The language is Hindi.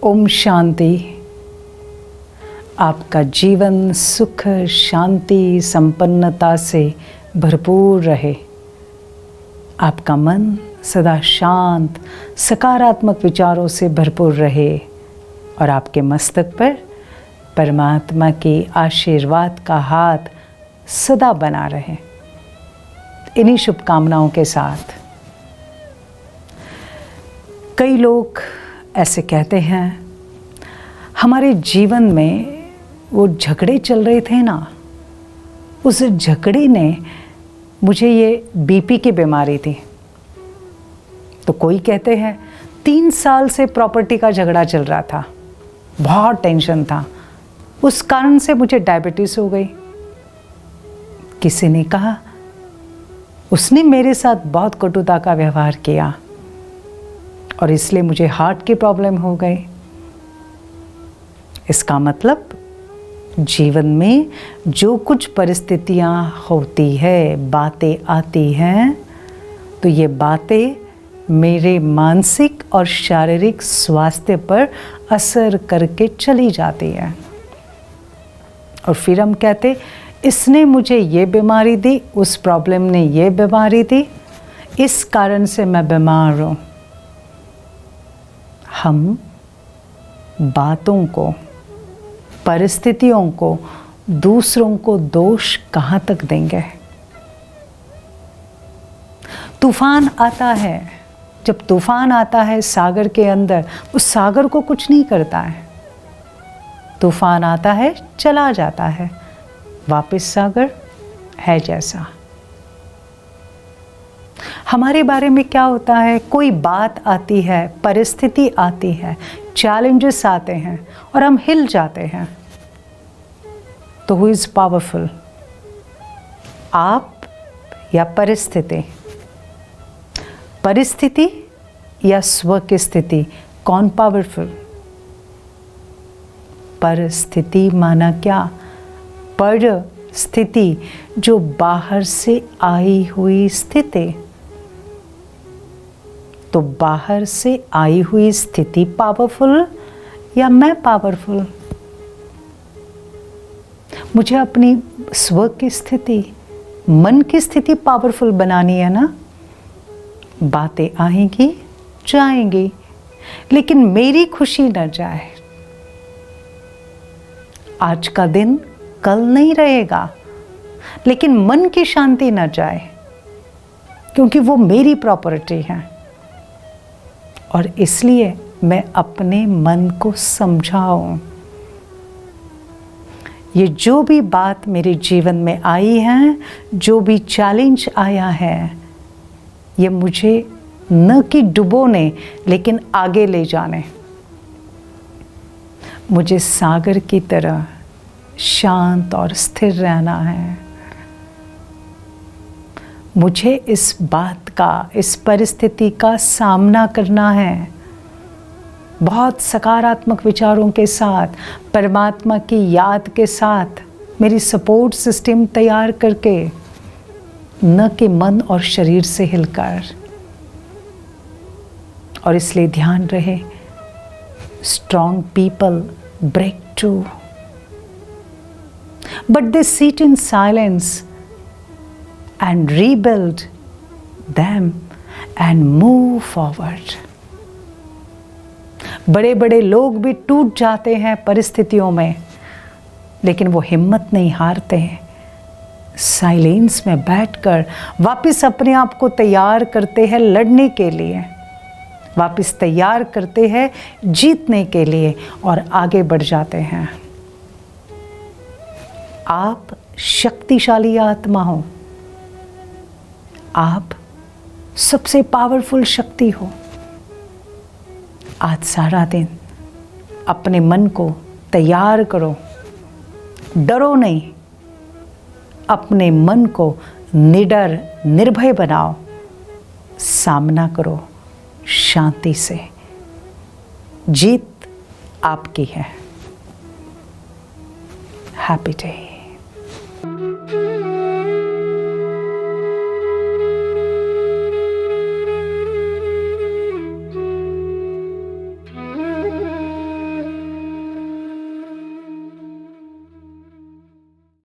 ओम शांति। आपका जीवन सुख शांति संपन्नता से भरपूर रहे। आपका मन सदा शांत सकारात्मक विचारों से भरपूर रहे और आपके मस्तक पर परमात्मा के आशीर्वाद का हाथ सदा बना रहे। इन्हीं शुभकामनाओं के साथ कई लोग ऐसे कहते हैं, हमारे जीवन में वो झगड़े चल रहे थे ना, उस झगड़े ने मुझे ये बीपी की बीमारी थी। तो कोई कहते हैं 3 साल से प्रॉपर्टी का झगड़ा चल रहा था, बहुत टेंशन था, उस कारण से मुझे डायबिटीज़ हो गई। किसी ने कहा उसने मेरे साथ बहुत कटुता का व्यवहार किया और इसलिए मुझे हार्ट की प्रॉब्लम हो गई। इसका मतलब जीवन में जो कुछ परिस्थितियां होती है, बातें आती हैं, तो ये बातें मेरे मानसिक और शारीरिक स्वास्थ्य पर असर करके चली जाती है। और फिर हम कहते इसने मुझे ये बीमारी दी, उस प्रॉब्लम ने ये बीमारी दी, इस कारण से मैं बीमार हूँ। हम बातों को, परिस्थितियों को, दूसरों को दोष कहाँ तक देंगे? तूफान आता है, जब तूफान आता है सागर के अंदर, उस सागर को कुछ नहीं करता है। तूफान आता है, चला जाता है, वापस सागर है जैसा। हमारे बारे में क्या होता है, कोई बात आती है, परिस्थिति आती है, चैलेंजेस आते हैं और हम हिल जाते हैं। तो हु इज़ पावरफुल, आप या परिस्थिति? परिस्थिति या स्व की स्थिति, कौन पावरफुल? परिस्थिति माना क्या? परिस्थिति जो बाहर से आई हुई स्थिति। तो बाहर से आई हुई स्थिति पावरफुल या मैं पावरफुल? मुझे अपनी स्व की स्थिति, मन की स्थिति पावरफुल बनानी है ना। बातें आएंगी जाएंगी, लेकिन मेरी खुशी न जाए। आज का दिन कल नहीं रहेगा, लेकिन मन की शांति न जाए, क्योंकि वो मेरी प्रॉपर्टी है। और इसलिए मैं अपने मन को समझाऊं। ये जो भी बात मेरे जीवन में आई है, जो भी चैलेंज आया है, ये मुझे न कि डुबोने, लेकिन आगे ले जाने। मुझे सागर की तरह शांत और स्थिर रहना है। मुझे इस बात का, इस परिस्थिति का सामना करना है बहुत सकारात्मक विचारों के साथ, परमात्मा की याद के साथ, मेरी सपोर्ट सिस्टम तैयार करके, न कि मन और शरीर से हिलकर। और इसलिए ध्यान रहे, strong people break through, but they sit in silence and rebuild them and move forward। बड़े बड़े लोग भी टूट जाते हैं परिस्थितियों में, लेकिन वो हिम्मत नहीं हारते हैं। साइलेंस में बैठकर वापस अपने आप को तैयार करते हैं लड़ने के लिए, वापस तैयार करते हैं जीतने के लिए और आगे बढ़ जाते हैं। आप शक्तिशाली आत्मा हो, आप सबसे पावरफुल शक्ति हो। आज सारा दिन अपने मन को तैयार करो, डरो नहीं, अपने मन को निडर निर्भय बनाओ, सामना करो शांति से। जीत आपकी है। Happy day.